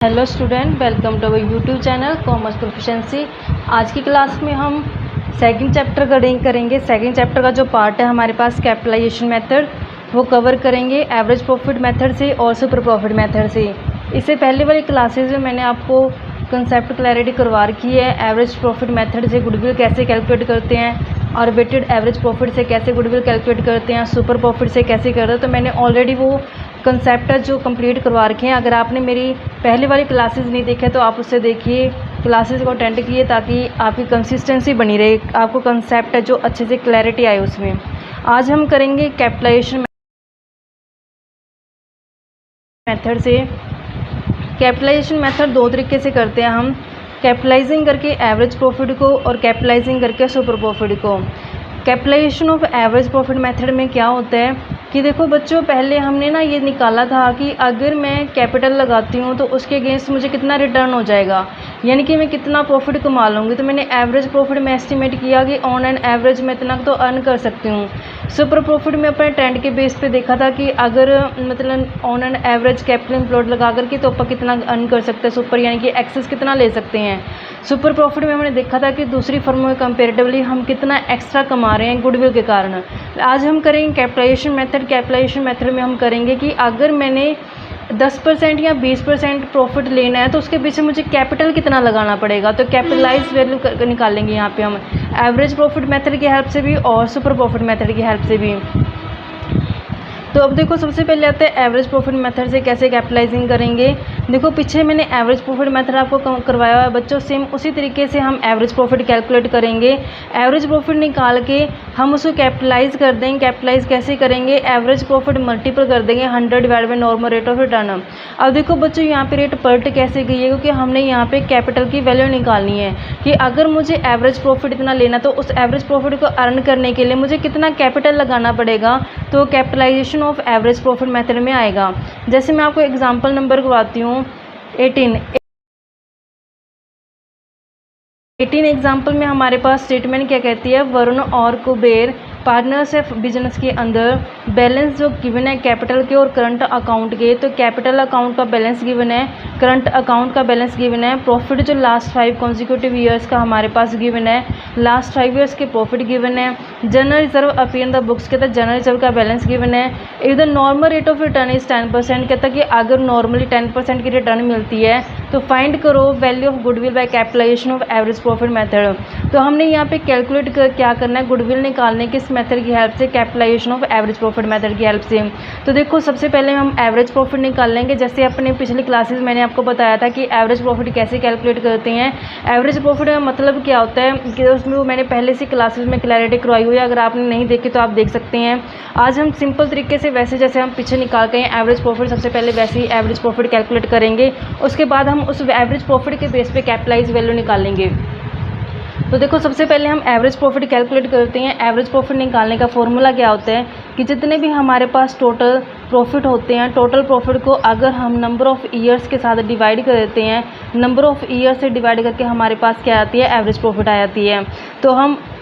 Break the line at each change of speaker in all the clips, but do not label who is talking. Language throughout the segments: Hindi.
Hello student, welcome to our YouTube channel commerce proficiency. आज की क्लास में हम सेकंड चैप्टर करेंगे। सेकंड चैप्टर का जो पार्ट है हमारे पास कैपिटलाइजेशन मेथड, वो कवर करेंगे एवरेज प्रॉफिट मेथड से और सुपर प्रॉफिट मेथड से। इससे पहले वाली क्लासेज में मैंने आपको कंसेप्ट क्लैरिटी करवा रखी है। एवरेज प्रॉफिट मेथड से गुडविल कैसे कैलकुलेट करते हैं और वेटेड एवरेज प्रॉफिट से कैसे गुडविल कैलकुलेट करते हैं, सुपर प्रॉफिट से कैसे करते हैं। तो मैंने ऑलरेडी वो कंसेप्ट जो कंप्लीट करवा रखे हैं। अगर आपने मेरी पहले वाली क्लासेस नहीं देखे तो आप उससे देखिए, क्लासेस को अटेंड कीजिए ताकि आपकी कंसिस्टेंसी बनी रहे, आपको कंसेप्ट जो अच्छे से क्लैरिटी आए उसमें। आज हम करेंगे कैपिटलाइजेशन मेथड से। कैपिटलाइजेशन मेथड दो तरीके से करते हैं हम, कैपिटलाइजिंग करके एवरेज प्रॉफिट को और कैपिटलाइजिंग करके सुपर प्रॉफिट को। Capitalization of average profit method में क्या होता है कि देखो बच्चों, पहले हमने ना ये निकाला था कि अगर मैं कैपिटल लगाती हूँ तो उसके अगेंस्ट मुझे कितना रिटर्न हो जाएगा, यानी कि मैं कितना प्रॉफिट कमा लूँगी। तो मैंने एवरेज प्रॉफिट में एस्टिमेट किया कि ऑन एन एवरेज मैं इतना तो अर्न कर सकती हूँ। सुपर प्रॉफिट में अपने ट्रेंड के बेस पे देखा था कि अगर मतलब on an average capital employed लगा करके तो अपन कितना अर्न कर सकते हैं सुपर, यानी कि एक्सेस कितना ले सकते हैं। सुपर प्रॉफिट में हमने देखा था कि दूसरी फर्मों में कंपेरेटिवली हम कितना एक्स्ट्रा कमा रहे हैं गुडविल के कारण। आज हम करेंगे कैपिटलाइजेशन मेथड। कैपिटलाइजेशन मेथड में हम करेंगे कि अगर मैंने 10% या 20% प्रॉफिट लेना है तो उसके पीछे मुझे कैपिटल कितना लगाना पड़ेगा। तो कैपिटलाइज वैल्यू निकालेंगे यहाँ पे हम एवरेज प्रॉफिट मेथड की हेल्प से भी और सुपर प्रॉफिट मेथड की हेल्प से भी। तो अब देखो, सबसे पहले आते हैं एवरेज प्रॉफिट मेथड से कैसे कैपिटलाइजिंग करेंगे। देखो पीछे मैंने एवरेज प्रॉफिट मेथड आपको करवाया हुआ है बच्चों, सेम उसी तरीके से हम एवरेज प्रॉफिट कैलकुलेट करेंगे। एवरेज प्रॉफिट निकाल के हम उसको कैपिटलाइज कर देंगे। कैपिटलाइज कैसे करेंगे, एवरेज प्रॉफिट मल्टीपल कर देंगे 100 divide by normal rate of return. अब देखो बच्चों, यहाँ पे रेट पर्ट कैसे गई है, क्योंकि हमने यहाँ पे कैपिटल की वैल्यू निकालनी है कि अगर मुझे एवरेज प्रॉफिट इतना लेना तो उस एवरेज प्रॉफिट को अर्न करने के लिए मुझे कितना कैपिटल लगाना पड़ेगा। तो capitalization of average profit method में आएगा। जैसे मैं आपको एग्जांपल नंबर करवाती हूँ 18 एग्जाम्पल में हमारे पास स्टेटमेंट क्या कहती है, वरुण और कुबेर पार्टनर्स ऑफ बिजनेस के अंदर बैलेंस जो गिवन है कैपिटल के और करंट अकाउंट के। तो कैपिटल अकाउंट का बैलेंस गिवन है, करंट अकाउंट का बैलेंस गिवन है, प्रॉफिट जो लास्ट 5 कॉन्जिक्यूटिव ईयर्स का हमारे पास गिवन है, लास्ट 5 ईयर्स के प्रॉफिट गिवन है। General reserve appear in the books कहता है जनरल रिजर्व का बैलेंस गिवन है। If the normal rate of return is 10%, कहता है कि अगर नॉर्मली 10% की रिटर्न मिलती है तो फाइंड करो value of goodwill by capitalization of average profit method. तो हमने यहाँ पे कैलकुलेट कर क्या करना है, गुडविल निकालने के मेथड की हेल्प से, capitalization of average profit method की हेल्प से। तो देखो सबसे पहले हम एवरेज प्रॉफिट निकाल लेंगे। जैसे अपने पिछली क्लासेस मैंने आपको बताया था कि एवरेज प्रॉफिट कैसे कैलकुलेट करते हैं। एवरेज प्रॉफिट का मतलब क्या होता है कि उसमें वो मैंने पहले से क्लासेस में क्लैरिटी करवाई हुई है, अगर आपने नहीं देखी तो आप देख सकते हैं। आज हम सिंपल तरीके से वैसे जैसे हम पीछे निकाल के एवरेज प्रॉफिट, सबसे पहले वैसे ही एवरेज प्रॉफिट कैलकुलेट करेंगे, उसके बाद हम उस एवरेज प्रॉफिट के बेस पे कैपिटलाइज वैल्यू निकालेंगे। तो देखो सबसे पहले हम एवरेज प्रॉफिट कैलकुलेट करते हैं। एवरेज प्रॉफिट निकालने का फॉर्मूला क्या होता है कि जितने भी हमारे पास टोटल प्रॉफिट होते हैं, टोटल प्रॉफिट को अगर हम नंबर ऑफ ईयर्स के साथ डिवाइड कर देते हैं, नंबर ऑफ ईयर से डिवाइड करके हमारे पास क्या आती है, एवरेज प्रॉफिट आ जाती है। तो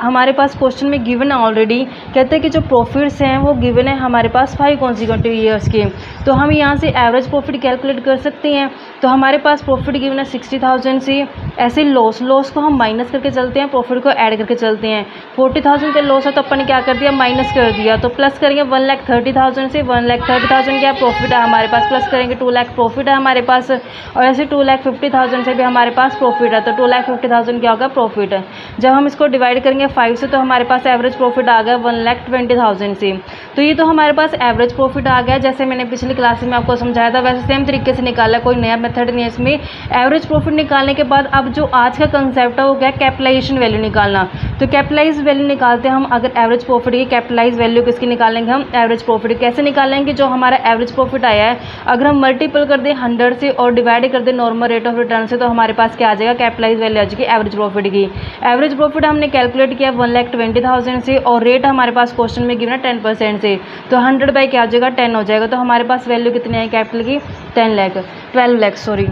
हमारे पास क्वेश्चन में गिवन है ऑलरेडी, कहते हैं कि जो प्रॉफिट्स हैं वो गिवन है हमारे पास 5 कॉन्जिक्यूटिव ईयर्स के। तो हम यहाँ से एवरेज प्रॉफिट कैलकुलेट कर सकते हैं। तो हमारे पास प्रॉफिट गिवन है 60,000 से, ऐसे लॉस को हम माइनस करके चलते हैं, प्रॉफिट को ऐड करके चलते हैं। 40,000 का लॉस है तो अपन ने क्या कर दिया, माइनस कर दिया। तो प्लस करेंगे 1,30,000 से, 1,30,000 क्या प्रॉफिट है हमारे पास, प्लस करेंगे 2 लाख प्रॉफिट है हमारे पास, और ऐसे 2,50,000 से भी हमारे पास प्रॉफिट है। तो 2,50,000 क्या होगा, प्रॉफिट है। जब हम इसको डिवाइड करेंगे 5 से तो हमारे पास एवरेज प्रॉफिट आ गया 1,20,000 से। तो ये तो हमारे पास एवरेज प्रॉफिट आ गया। जैसे मैंने पिछली क्लास में आपको समझाया था वैसे सेम तरीके से निकाला, कोई नया मेथड नहीं है इसमें। एवरेज प्रॉफिट निकालने के बाद अब जो आज का कंसेप्ट है वो क्या, कैपिटलाइजेशन वैल्यू निकालना। तो कैपिटलाइज वैल्यू निकालते हैं हम। अगर एवरेज प्रॉफिट की कैपिटलाइज वैल्यू किसकी निकालेंगे हम, एवरेज प्रॉफिट। कैसे निकालेंगे, जो हमारा एवरेज प्रॉफिट आया है अगर हम मल्टीपल कर दें 100 से और डिवाइड कर दें नॉर्मल रेट ऑफ रिटर्न से, तो हमारे पास क्या आ जाएगा, कैपिटलाइज वैल्यू आ जाएगी एवरेज प्रॉफिट की। एवरेज प्रॉफिट हमने कैलकुलेट किया 1,20,000 से, और रेट हमारे पास क्वेश्चन में गिवन है 10% से। तो 100 बाई क्या हो जाएगा, 10 हो जाएगा। तो हमारे पास वैल्यू कितनी है कैपिटल की, 12 लाख सॉरी।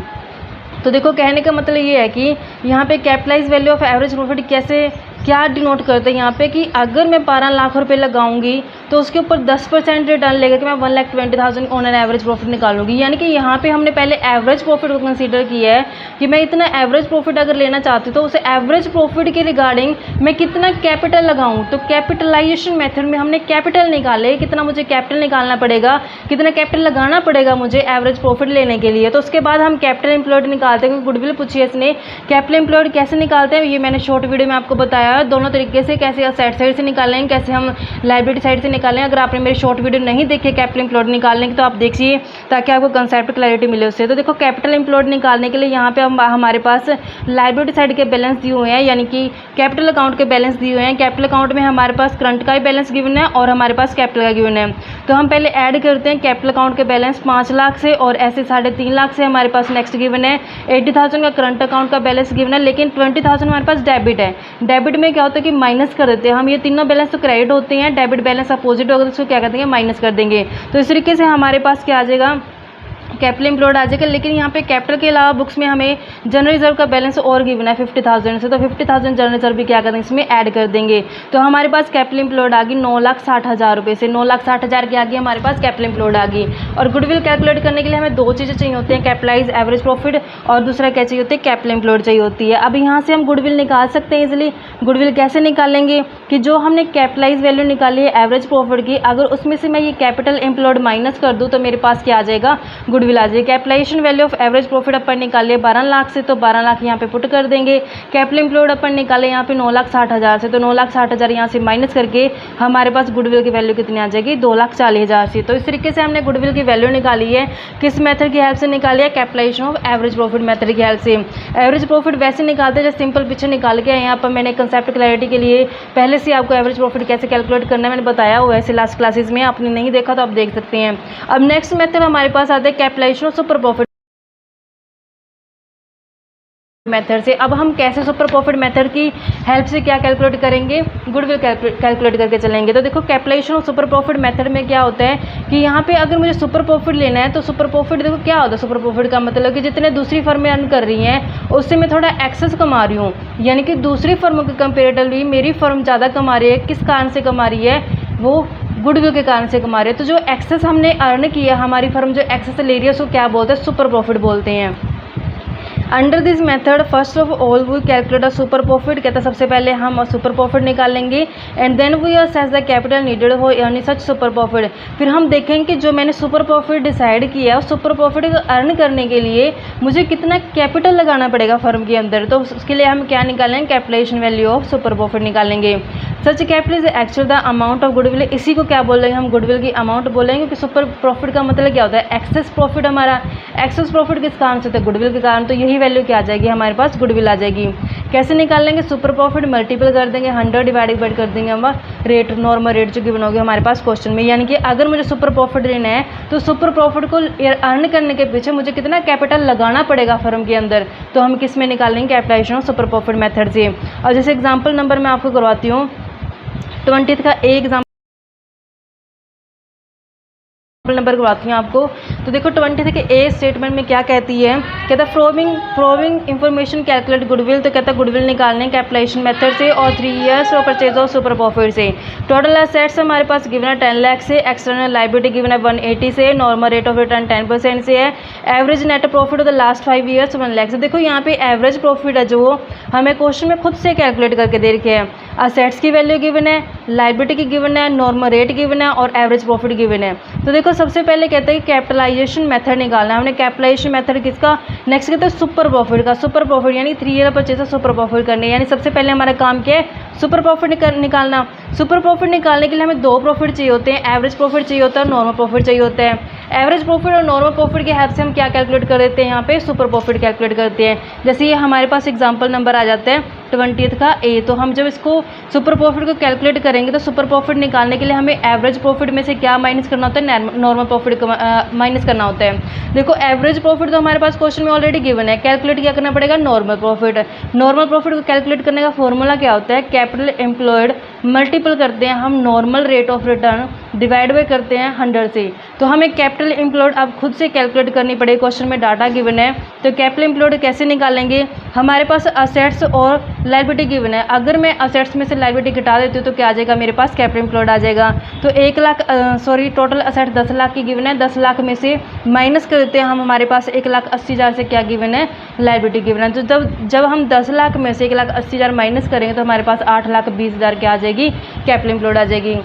तो देखो कहने का मतलब ये है कि यहाँ पे capitalize value of average profit कैसे क्या डिनोट करते हैं यहाँ पे कि अगर मैं 12 लाख रुपए लगाऊंगी तो उसके ऊपर 10% रिटर्न लेकर के मैं 1,20,000 ऑन एन एवरेज प्रॉफिट निकालूंगी। यानी कि यहाँ पे हमने पहले एवरेज प्रॉफिट को कंसीडर किया है कि मैं इतना एवरेज प्रॉफिट अगर लेना चाहती हूँ तो उस एवरेज प्रॉफिट के रिगार्डिंग मैं कितना कैपिटल लगाऊँ। तो कैपिटलाइजेशन मेथड में हमने कैपिटल निकाले, कितना मुझे कैपिटल निकालना पड़ेगा, कितना कैपिटल लगाना पड़ेगा मुझे एवरेज प्रॉफिट लेने के लिए। तो उसके बाद हम कैपिटल एम्प्लॉयड निकालते हैं, क्योंकि गुडविल पूछी है इसने। कैपिटल एम्प्लॉयड कैसे निकालते हैं ये मैंने शॉर्ट वीडियो में आपको बताया है, दोनों तरीके से, कैसे असेट साइड से निकालेंगे, कैसे हम लायबिलिटी साइड से निकालें। अगर आपने मेरी शॉर्ट वीडियो नहीं देखी कैपिटल एम्प्लॉयड निकालने की तो आप देखिए, ताकि आपको कंसेप्ट क्लैरिटी मिले उससे। तो देखो कैपिटल एम्प्लॉयड निकालने के लिए यहाँ पे हमारे पास लायबिलिटी साइड के बैलेंस दिए हुए हैं, यानी कि कैपिटल अकाउंट के बैलेंस दिए हुए हैं। कैपिटल अकाउंट में हमारे पास करंट का ही बैलेंस गिवन है और हमारे पास कैपिटल का गिवन है। तो हम पहले ऐड करते हैं कैपिटल अकाउंट के बैलेंस 5 लाख से, और ऐसे 3.5 लाख से हमारे पास नेक्स्ट गिवन है 80,000 का करंट अकाउंट का बैलेंस गिवन है, लेकिन 20,000 हमारे पास डेबिट है। डेबिट में क्या होता है कि माइनस कर देते हैं हम, ये तीनों बैलेंस तो क्रेडिट होते हैं, डेबिट बैलेंस अपोजिट होगा तो उसको क्या करते हैं, माइनस कर देंगे। तो इस तरीके से हमारे पास क्या आ जाएगा, कैपिटल एम्प्लॉयड आ जाएगा। लेकिन यहाँ पे कैपिटल के अलावा बुक्स में हमें जनरल रिजर्व का बैलेंस और गिवन है 50,000 से, तो 50,000 जनरल रिजर्व भी क्या कर देंगे, इसमें ऐड कर देंगे। तो हमारे पास कैपिटल एम्प्लॉयड आ गई 9,60,000 रुपये से, 9,60,000 की आ गई हमारे पास कैपिटल एम्प्लॉयड आ गई। और गुडविल कैलकुलेट करने के लिए हमें 2 चीज़ें चाहिए होती हैं, कैपिटलाइज एवरेज प्रॉफिट, और दूसरा क्या चाहिए होती है, कैपिटल एम्प्लॉयड चाहिए होती है। अब यहाँ से हम गुडविल निकाल सकते हैं इजिली। गुडविल कैसे निकालेंगे कि जो हमने कैपिटलाइज वैल्यू निकाली है एवरेज प्रॉफिट की, अगर उसमें से मैं ये कैपिटल एम्प्लॉयड माइनस कर दूँ तो मेरे पास क्या आ जाएगा, गुडविल आ जाएगा। Capitalisation value of average profit अपन निकाले 12 लाख से, तो 12 लाख यहाँ पे पुट कर देंगे। कैपिटल एम्प्लॉयड अपन निकाले यहाँ पे 9,60,000 से, तो 9,60,000 यहाँ से माइनस करके हमारे पास गुडविल की वैल्यू कितनी आ जाएगी, 2,40,000 से। तो इस तरीके से हमने गुडविल की वैल्यू निकाली है, किस मेथड की हेल्प से निकाली है, capitalization of average profit method की हेल्प से। एवरेज प्रॉफिट वैसे निकालते हैं जैसे सिंपल पिक्चर निकाल के, यहाँ पर मैंने कंसेप्ट क्लैरिटी के लिए पहले से आपको एवरेज प्रॉफिट कैसे कैलकुलेट करना है मैंने बताया हुआ है ऐसे लास्ट क्लासेस में, आपने नहीं देखा तो आप देख सकते हैं। अब नेक्स्ट मेथड हमारे पास आता है capitalization of super profit method से। अब हम कैसे सुपर प्रॉफिट मेथड की हेल्प से क्या कैलकुलेट करेंगे, गुडविल कैलकुलेट करके चलेंगे। तो देखो capitalization of super profit method में क्या होता है कि यहाँ पे अगर मुझे सुपर प्रॉफिट लेना है तो सुपर प्रॉफिट देखो क्या होता है, सुपर प्रॉफिट का मतलब कि जितने दूसरी फर्म में अर्न कर रही हैं उससे मैं थोड़ा एक्सेस कमा रही हूँ, यानी कि दूसरी फर्मों के कंपेरेटिवली मेरी फर्म ज़्यादा कमा रही है। किस कारण से कमा रही है, वो गुडविल के कारण से कमा रही है। तो जो एक्सेस हमने अर्न किया, हमारी फर्म जो एक्सेस ले रही है उसको क्या बोलते हैं, सुपर प्रॉफिट बोलते हैं। Under this method first of all we calculate a super profit, कहता है सबसे पहले हम सुपर प्रॉफिट निकालेंगे and then we assess the capital needed for earning such super profit. फिर हम देखेंगे कि जो मैंने सुपर प्रॉफिट डिसाइड किया है उस सुपर प्रॉफिट को अर्न करने के लिए मुझे कितना कैपिटल लगाना पड़ेगा फर्म के अंदर। तो उसके लिए हम क्या निकालेंगे, capitalisation value of super profit निकालेंगे। Such capital is actual the amount of goodwill, इसी को क्या बोलेंगे हम, गुडविल की अमाउंट बोलेंगे, क्योंकि सुपर प्रॉफिट का मतलब क्या होता है, एक्सेस प्रॉफिट। हमारा एक्सेस प्रॉफिट किस कारण से होता है, गुडविल के कारण। तो यही वैल्यू क्या आ जाएगी हमारे पास, गुडविल आ जाएगी। कैसे निकाल लेंगे, सुपर प्रॉफिट मल्टीपल कर देंगे 100 डिवाइड कर देंगे हम रेट, नॉर्मल रेट जो गिवन होगी हमारे पास क्वेश्चन में। यानी कि अगर मुझे सुपर प्रॉफिट लेना है तो सुपर प्रॉफिट को अर्न करने के पीछे मुझे कितना कैपिटल लगाना पड़ेगा फर्म के अंदर, तो हम किस में निकालेंगे, capitalization of super profit method से। और जैसे एग्जाम्पल नंबर मैं आपको करवाती हूँ 20 का एग्जाम्पल नंबर करवाती हूँ आपको। तो देखो 20 के ए स्टेटमेंट में क्या कहती है, कहता है फ्रॉमिंग इंफॉर्मेशन कैलकुलेट गुडविल। तो कहता है गुडविल निकालने कैपिटलाइजेशन मेथड से और 3 ईयर्स और परचेज ऑफ सुपर प्रॉफिट से। टोटल एसेट्स हमारे पास गिवन है 10 लाख से, एक्सटर्नल लाइबिलिटी गिवन है 180 से, नॉर्मल रेट ऑफ रिटर्न 10% से है, average net profit of the last 5 years 1 lakh से। देखो यहाँ पे एवरेज प्रॉफिट है जो हमें क्वेश्चन में खुद से कैलकुलेट करके दे रखे हैं। असेट्स की वैल्यू गिवन है, लाइबिलिटी की गिवन है, नॉर्मल रेट गिवन है और एवरेज प्रॉफिट गिवन है। तो देखो सबसे पहले कहते हैं कि कैपिटलाइजेशन मेथड निकालना है हमने। कैपिटलाइजेशन मेथड किसका, नेक्स्ट कहते हैं सुपर प्रॉफिट का। सुपर प्रॉफिट यानी 3 year purchase of super profit करने, यानी सबसे पहले हमारा काम क्या है, सुपर प्रॉफिट निकालना। सुपर प्रॉफिट निकालने के लिए हमें 2 प्रॉफिट चाहिए होते हैं, एवरेज प्रॉफिट चाहिए होता है और नॉर्मल प्रॉफिट चाहिए होता है। एवरेज प्रॉफिट और नॉर्मल प्रॉफिट की हेल्प से हम क्या कैलकुलेट कर देते हैं, यहाँ पे सुपर प्रॉफिट कैलकुलेट करते हैं। जैसे ये हमारे पास एग्जाम्पल नंबर आ जाता है 20 का ए। तो हम जब इसको सुपर प्रॉफिट को कैलकुलेट करेंगे तो सुपर प्रॉफिट निकालने के लिए हमें एवरेज प्रॉफिट में से क्या माइनस करना होता है, नॉर्मल प्रॉफिट को माइनस करना होता है। देखो एवरेज प्रॉफिट तो हमारे पास क्वेश्चन में ऑलरेडी गिवन है, कैलकुलेट क्या करना पड़ेगा, नॉर्मल प्रॉफिट। नॉर्मल प्रॉफिट को कैलकुलेट करने का फॉर्मूला क्या होता है, कैपिटल एम्प्लॉयड मल्टीपल करते हैं हम normal rate of return divide by करते हैं 100 से। तो हमें कैपिटल एम्प्लॉयड अब खुद से कैलकुलेट करनी पड़ेगी। क्वेश्चन में डाटा गिवन है तो कैपिटल एम्प्लॉयड कैसे निकालेंगे। हमारे पास असेट्स और लायबिलिटी गिवन है, अगर मैं असेट्स में से लायबिलिटी घटा देती हूँ तो क्या आ जाएगा, मेरे पास कैपिटल एम्प्लॉयड आ जाएगा। तो 1 लाख टोटल असेट 10 लाख की गिवन है, 10 लाख में से माइनस कर देते हैं हम, हमारे पास 1,80,000 से क्या गिवन है, लायबिलिटी गिवन है। तो जब हम 10 लाख में से 1,80,000 माइनस करेंगे तो हमारे पास 8,20,000 क्या आ जाएगी, कैपिटल एम्प्लॉयड आ जाएगी।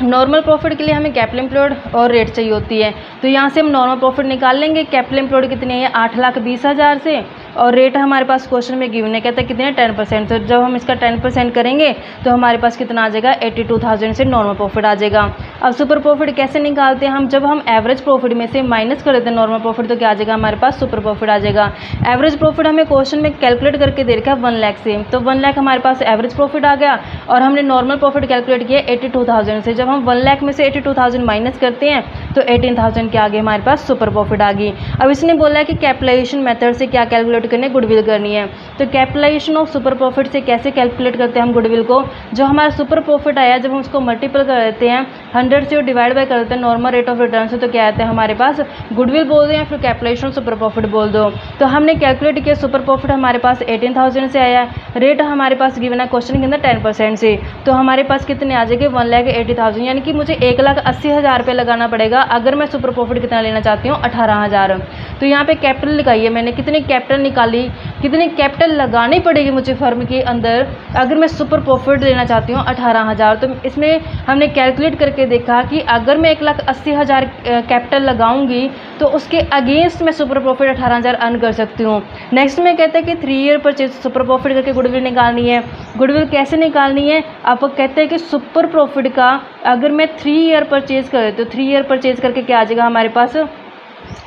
नॉर्मल प्रॉफिट के लिए हमें कैपिटल एम्प्लॉयड और रेट चाहिए होती है, तो यहाँ से हम नॉर्मल प्रॉफिट निकाल लेंगे। कैपिटल एम्प्लॉयड कितनी है, 8,20,000 से, और रेट हमारे पास क्वेश्चन में गिवन है, कहता है कितने 10%। तो जब हम इसका 10% करेंगे तो हमारे पास कितना आ जाएगा, 82,000 से नॉर्मल प्रॉफिट आ जाएगा। अब सुपर प्रॉफिट कैसे निकालते हैं हम, जब हम एवरेज प्रॉफिट में से माइनस कर देते हैं नॉर्मल प्रॉफिट तो क्या आ जाएगा, हमारे पास सुपर प्रॉफिट आ जाएगा। एवरेज प्रॉफिट हमें क्वेश्चन में कैलकुलेट करके दे रखा है 1 लाख से, तो 1 लाख हमारे पास एवरेज प्रॉफिट आ गया, और हमने नॉर्मल प्रॉफिट कैलकुलेट किया 82,000 से। जब हम 1 लाख में से 82,000 माइनस करते हैं तो 18,000 क्या आ गई, हमारे पास सुपर प्रॉफिट आ गई। अब इसने बोला है कि कैपिटलाइजेशन मेथड से क्या कैलकुलेट करनी है, गुडविल करनी है। तो कैपिटलाइजेशन ऑफ सुपर प्रॉफिट से कैसे कैलकुलेट करते हैं हम गुडविल को, जो हमारा सुपर प्रॉफिट आया जब हम उसको मल्टीपल कर देते हैं 100 से और डिवाइड बाय कर देते हैं नॉर्मल रेट ऑफ रिटर्न से, तो क्या आता है हमारे पास, गुडविल बोल दो या फिर कैपिटलाइजेशन ऑफ सुपर प्रॉफिट बोल दो। तो हमने कैलकुलेट किया, सुपर प्रॉफिट हमारे पास 18,000 से आया, रेट हमारे पास गिवन है क्वेश्चन के अंदर 10% से, तो हमारे पास कितने आ जाएंगे, 1,80,000, यानी कि मुझे 1,80,000 रुपये लगाना पड़ेगा अगर मैं सुपर प्रॉफिट कितना लेना चाहती हूँ, 18,000। तो यहाँ पे कैपिटल लगाई है मैंने, कितनी कैपिटल निकाली, कितनी कैपिटल लगानी पड़ेगी मुझे फर्म के अंदर अगर मैं सुपर प्रॉफिट लेना चाहती हूँ 18,000। तो इसमें हमने कैलकुलेट करके देखा कि अगर मैं 1,80,000 कैपिटल लगाऊंगी तो उसके अगेंस्ट मैं सुपर प्रॉफिट 18,000 अर्न कर सकती हूँ। नेक्स्ट में कहते हैं कि 3 ईयर परचेज सुपर प्रॉफिट करके गुडविल निकालनी है। गुडविल कैसे निकालनी है, आप कहते हैं कि सुपर प्रॉफिट का अगर मैं 3 ईयर परचेज कर देती हूँ, 3 ईयर परचेज करके क्या आ जाएगा, हमारे पास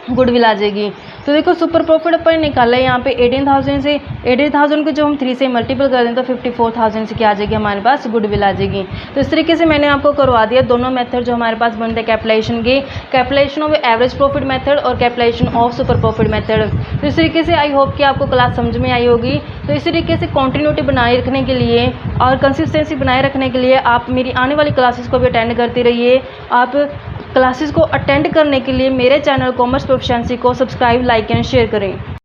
गुडविल आ जाएगी। तो देखो सुपर प्रॉफिट अपन निकाला है यहाँ पे 18,000 से, 18,000 को जो हम 3 से मल्टीपल कर दें तो 54,000 से क्या आ जाएगी, हमारे पास गुडविल आ जाएगी। तो इस तरीके से मैंने आपको करवा दिया दोनों मेथड जो हमारे पास बनते हैं कैपिटलाइजेशन के, capitalisation of average profit method और capitalisation of super profit method. तो इस तरीके से आई होप कि आपको क्लास समझ में आई होगी। तो इस तरीके से कॉन्टिन्यूटी बनाए रखने के लिए और कंसिस्टेंसी बनाए रखने के लिए आप मेरी आने वाली क्लासेस को भी अटेंड करते रहिए। आप क्लासेस को अटेंड करने के लिए मेरे चैनल कॉमर्स प्रोफिशिएंसी को सब्सक्राइब, लाइक एंड शेयर करें।